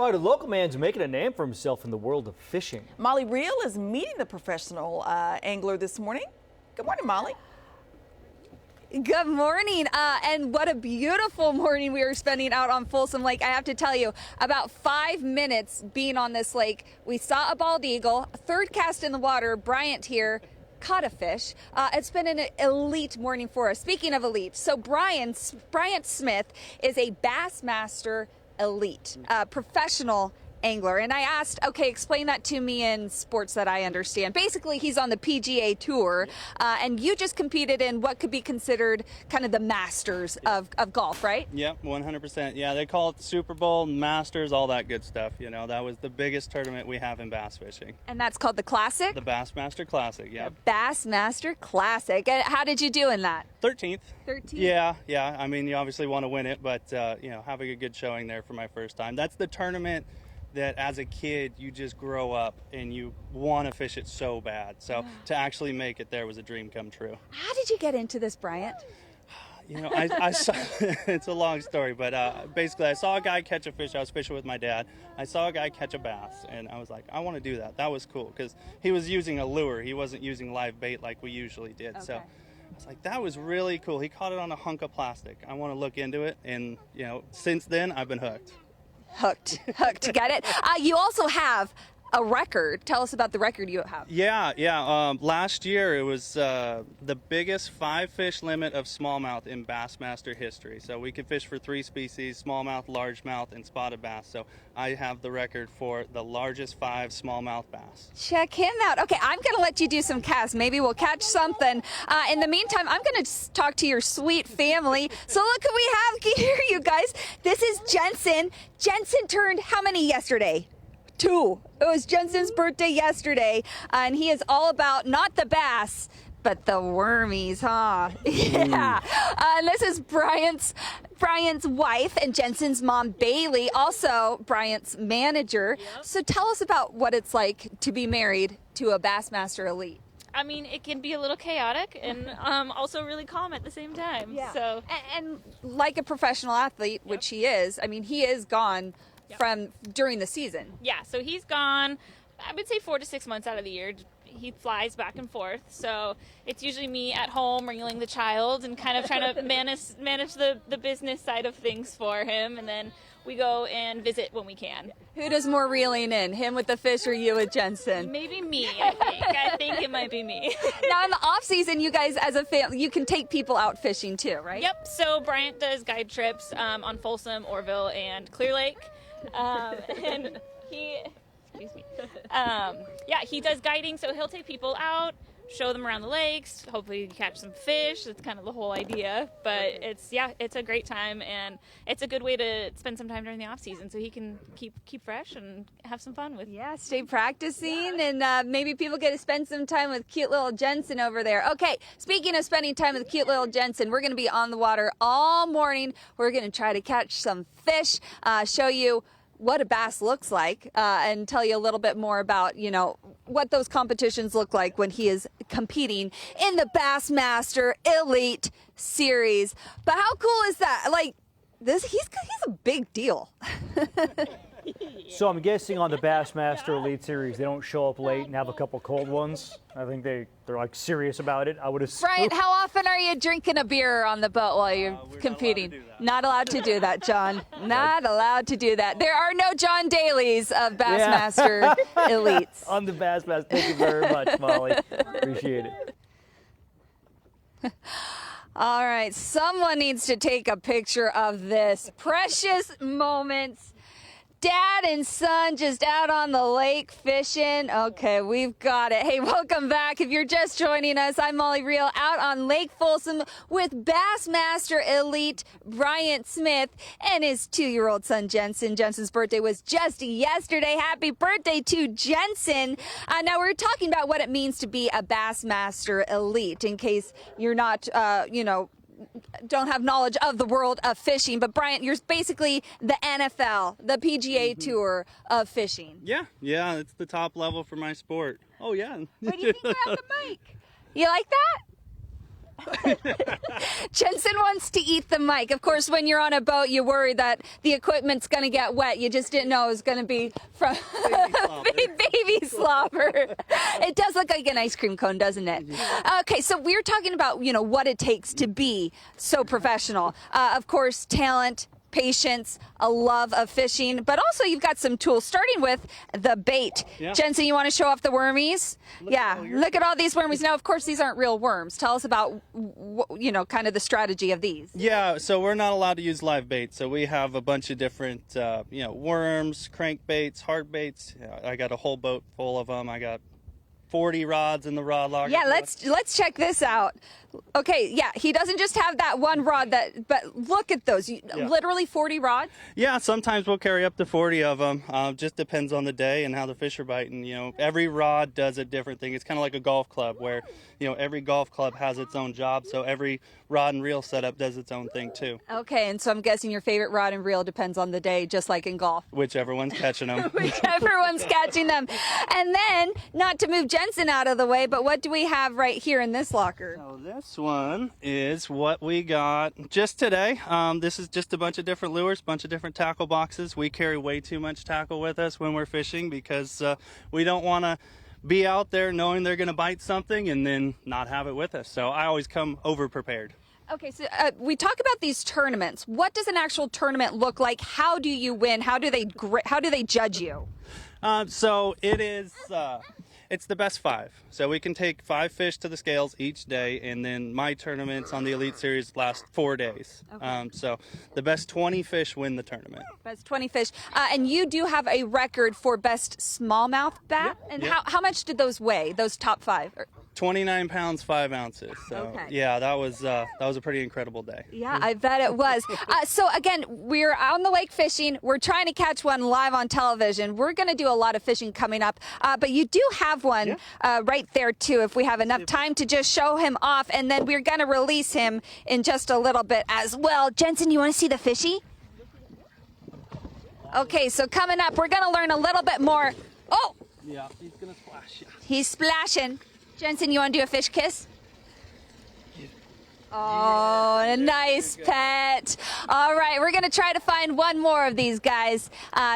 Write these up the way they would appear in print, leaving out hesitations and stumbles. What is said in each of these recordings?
All right, a local man's making a name for himself in the world of fishing. Molly Reel is meeting the professional angler this morning. Good morning, Molly. Good morning, and what a beautiful morning we are spending out on Folsom Lake. I have to tell you, about 5 minutes being on this lake, we saw a bald eagle, third cast in the water. Bryant here caught a fish. It's been an elite morning for us. Speaking of elite, so Bryant Smith is a Bassmaster Elite, professional angler. And I asked, okay, explain that to me in sports that I understand. Basically, he's on the PGA Tour, and you just competed in what could be considered kind of the Masters of golf, right? Yep, 100%. Yeah, they call it the Super Bowl, Masters, all that good stuff. You know, that was the biggest tournament we have in bass fishing. And that's called the Classic? The Bassmaster Classic, yeah. The Bassmaster Classic. And how did you do in that? 13th. 13th? Yeah. I mean, you obviously want to win it, but, you know, having a good showing there for my first time. That's the tournament that as a kid you just grow up and you want to fish it so bad. So to actually make it there was a dream come true. How did you get into this, Bryant? You know, I saw, it's a long story, but basically I saw a guy catch a fish. I was fishing with my dad. I saw a guy catch a bass, and I was like, I want to do that. That was cool because he was using a lure. He wasn't using live bait like we usually did. Okay. So I was like, that was really cool. He caught it on a hunk of plastic. I want to look into it, and you know, since then I've been hooked. Hooked, got it. You also have a record. Tell us about the record you have. Yeah. Last year it was the biggest 5-fish limit of smallmouth in Bassmaster history. So we could fish for 3 species: smallmouth, largemouth, and spotted bass. So I have the record for the largest 5 smallmouth bass. Check him out. Okay, I'm going to let you do some casts. Maybe we'll catch something. In the meantime, I'm going to talk to your sweet family. So look who we have here, you guys. This is Jensen. Jensen turned how many yesterday? 2. It was Jensen's birthday yesterday, and he is all about not the bass, but the wormies, huh? Yeah. And this is Bryant's wife and Jensen's mom, Bailey, also Bryant's manager. Yep. So tell us about what it's like to be married to a Bassmaster Elite. I mean, it can be a little chaotic and also really calm at the same time. Yeah. So and like a professional athlete, which he is, I mean, he is gone from during the season. Yeah, so he's gone, I would say 4 to 6 months out of the year. He flies back and forth, so it's usually me at home wrangling the child and kind of trying to manage the business side of things for him, and then we go and visit when we can. Who does more reeling in, him with the fish or you with Jensen? Maybe me, I think. I think it might be me. Now in the off season, you guys as a family, you can take people out fishing too, right? Yep, so Bryant does guide trips on Folsom, Orville, and Clear Lake. And he does guiding, so he'll take people out, show them around the lakes, hopefully catch some fish. That's kind of the whole idea. But it's a great time, and it's a good way to spend some time during the off season so he can keep fresh and have some fun with. Yeah, stay practicing, and maybe people get to spend some time with cute little Jensen over there. Okay, speaking of spending time with cute little Jensen, we're going to be on the water all morning. We're going to try to catch some fish, show you what a bass looks like, and tell you a little bit more about, you know, what those competitions look like when he is competing in the Bassmaster Elite Series. But how cool is that? Like, he's a big deal. So I'm guessing on the Bassmaster Elite Series, they don't show up late and have a couple cold ones. I think they're like serious about it. I would assume. Bryant, how often are you drinking a beer on the boat while you're competing? Not allowed to do that, John. Not allowed to do that. There are no John Dailies of Bassmaster Elites. On the Bassmaster, thank you very much, Molly. Appreciate it. All right, someone needs to take a picture of this. Precious moments. Dad and son just out on the lake fishing. Okay, we've got it. Hey, welcome back. If you're just joining us, I'm Molly Reel out on Lake Folsom with Bassmaster Elite Bryant Smith and his 2-year-old son, Jensen. Jensen's birthday was just yesterday. Happy birthday to Jensen. Now, we're talking about what it means to be a Bassmaster Elite, in case you're not, don't have knowledge of the world of fishing. But Bryant, you're basically the NFL, the PGA Tour of fishing. Yeah, it's the top level for my sport. Oh yeah. What do you think about the mic? You like that? Jensen wants to eat the mic. Of course, when you're on a boat, you worry that the equipment's going to get wet. You just didn't know it was going to be from baby slobber. It does look like an ice cream cone, doesn't it? Okay, so we're talking about, you know, what it takes to be so professional. Of course, talent, patience, a love of fishing, but also you've got some tools, starting with the bait. Yeah. Jensen, you want to show off the wormies? Look at all these wormies. Now, of course, these aren't real worms. Tell us about, you know, kind of the strategy of these. Yeah, so we're not allowed to use live bait. So we have a bunch of different, you know, worms, crankbaits, hard baits. I got a whole boat full of them. I got 40 rods in the rod locker. Yeah, let's check this out. Okay, yeah, he doesn't just have that one rod, but look at those. Literally 40 rods? Yeah, sometimes we'll carry up to 40 of them. Just depends on the day and how the fish are biting. You know, every rod does a different thing. It's kind of like a golf club where, you know, every golf club has its own job. So every rod and reel setup does its own thing too. Okay, and so I'm guessing your favorite rod and reel depends on the day, just like in golf. Whichever one's catching them. Whichever one's catching them. And then, not to move Jensen out of the way, but what do we have right here in this locker? So this one is what we got just today. This is just a bunch of different lures, bunch of different tackle boxes. We carry way too much tackle with us when we're fishing because we don't want to be out there knowing they're going to bite something and then not have it with us. So I always come over prepared. Okay, so we talk about these tournaments. What does an actual tournament look like? How do you win? How do they judge you? So it is. It's the best 5. So we can take 5 fish to the scales each day, and then my tournaments on the Elite Series last 4 days. Okay. So the best 20 fish win the tournament. Best 20 fish. And you do have a record for best smallmouth bat. Yeah, and yeah. how much did those weigh, those top 5? 29 pounds, 5 ounces. So Okay. yeah, that was a pretty incredible day. Yeah, I bet it was. So again, we're on the lake fishing. We're trying to catch one live on television. We're going to do a lot of fishing coming up. But you do have one right there too, if we have enough time to just show him off. And then we're going to release him in just a little bit as well. Jensen, you want to see the fishy? Okay, so coming up, we're going to learn a little bit more. Oh! Yeah, he's going to splash. He's splashing. Jensen, you want to do a fish kiss? Oh, a nice pet. All right, we're going to try to find one more of these guys.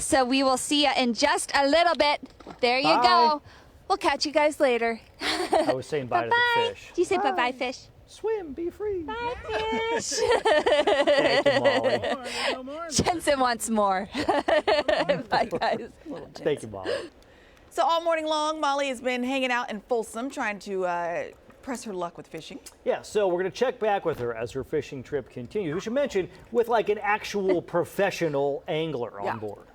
So we will see you in just a little bit. There you go. We'll catch you guys later. I was saying bye to the fish. Do you say bye-bye, fish? Swim, be free. Bye, fish. Thank you, Molly. Jensen wants more. Bye, guys. Thank you, Molly. So all morning long, Molly has been hanging out in Folsom trying to press her luck with fishing. Yeah, so we're going to check back with her as her fishing trip continues. We should mention with like an actual professional angler on board.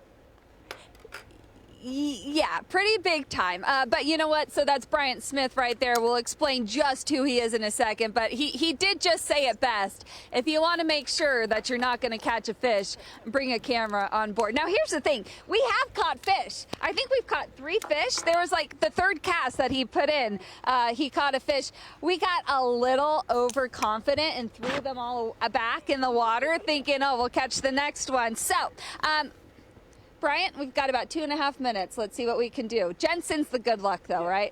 Yeah, pretty big time. But you know what? So that's Bryant Smith right there. We'll explain just who he is in a second. But he did just say it best. If you want to make sure that you're not going to catch a fish, bring a camera on board. Now, here's the thing. We have caught fish. I think we've caught 3 fish. There was like the 3rd cast that he put in. He caught a fish. We got a little overconfident and threw them all back in the water thinking, oh, we'll catch the next one. So, Bryant, we've got about 2.5 minutes. Let's see what we can do. Jensen's the good luck, though, right?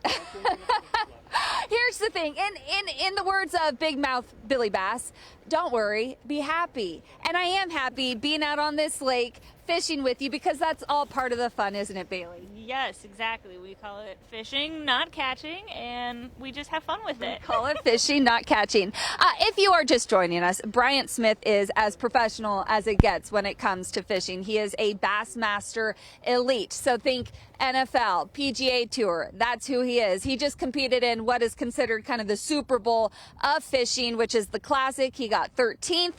Here's the thing. In the words of Big Mouth Billy Bass, don't worry, be happy. And I am happy being out on this lake fishing with you because that's all part of the fun, isn't it, Bailey? Yes, exactly. We call it fishing, not catching, and we just have fun with it. Call it fishing, not catching. If you are just joining us, Bryant Smith is as professional as it gets when it comes to fishing. He is a Bassmaster Elite. So think NFL, PGA Tour. That's who he is. He just competed in what is considered kind of the Super Bowl of fishing, which is the Classic. He got 13th.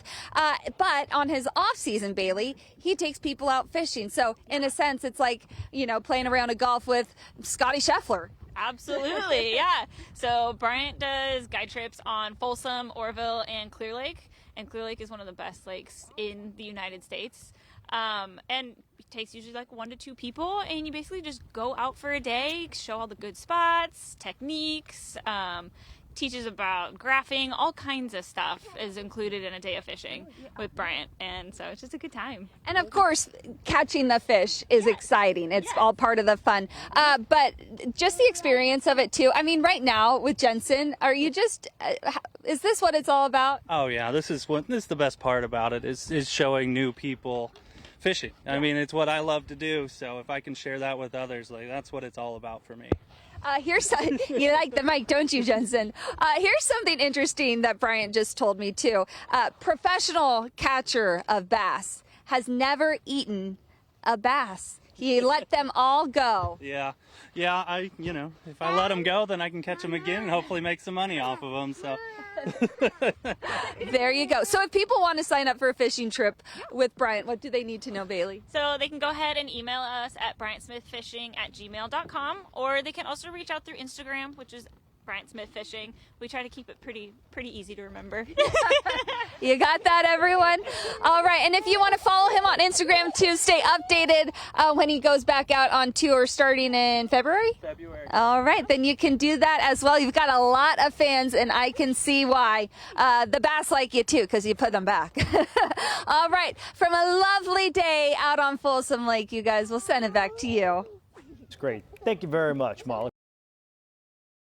But on his off season, Bailey, he takes people out fishing. So in a sense, it's like, you know, playing around a golf with Scotty Scheffler. Absolutely, yeah. So Bryant does guide trips on Folsom, Orville, and Clear Lake. And Clear Lake is one of the best lakes in the United States. And it takes usually like 1 to 2 people, and you basically just go out for a day, show all the good spots, techniques, teaches about graphing, all kinds of stuff is included in a day of fishing with Bryant, and so it's just a good time. And of course, catching the fish is exciting. It's all part of the fun. But just the experience of it too. I mean, right now with Jensen, are you just, is this what it's all about? Oh yeah, this is the best part about it is showing new people fishing. I mean, it's what I love to do, so if I can share that with others, like that's what it's all about for me. Here's you like the mic, don't you, Jensen? Here's something interesting that Bryant just told me too. Professional catcher of bass has never eaten a bass. He let them all go. Yeah, if I let them go, then I can catch them again and hopefully make some money off of them. So. There you go. So if people want to sign up for a fishing trip with Bryant, what do they need to know, Bailey? So they can go ahead and email us at bryantsmithfishing@gmail.com, or they can also reach out through Instagram, which is Bryant Smith Fishing. We try to keep it pretty easy to remember. You got that, everyone? All right, and if you want to follow him on Instagram to stay updated when he goes back out on tour starting in February? February. All right, then you can do that as well. You've got a lot of fans, and I can see why. The bass like you too, because you put them back. All right, from a lovely day out on Folsom Lake, you guys, we'll send it back to you. It's great. Thank you very much, Molly.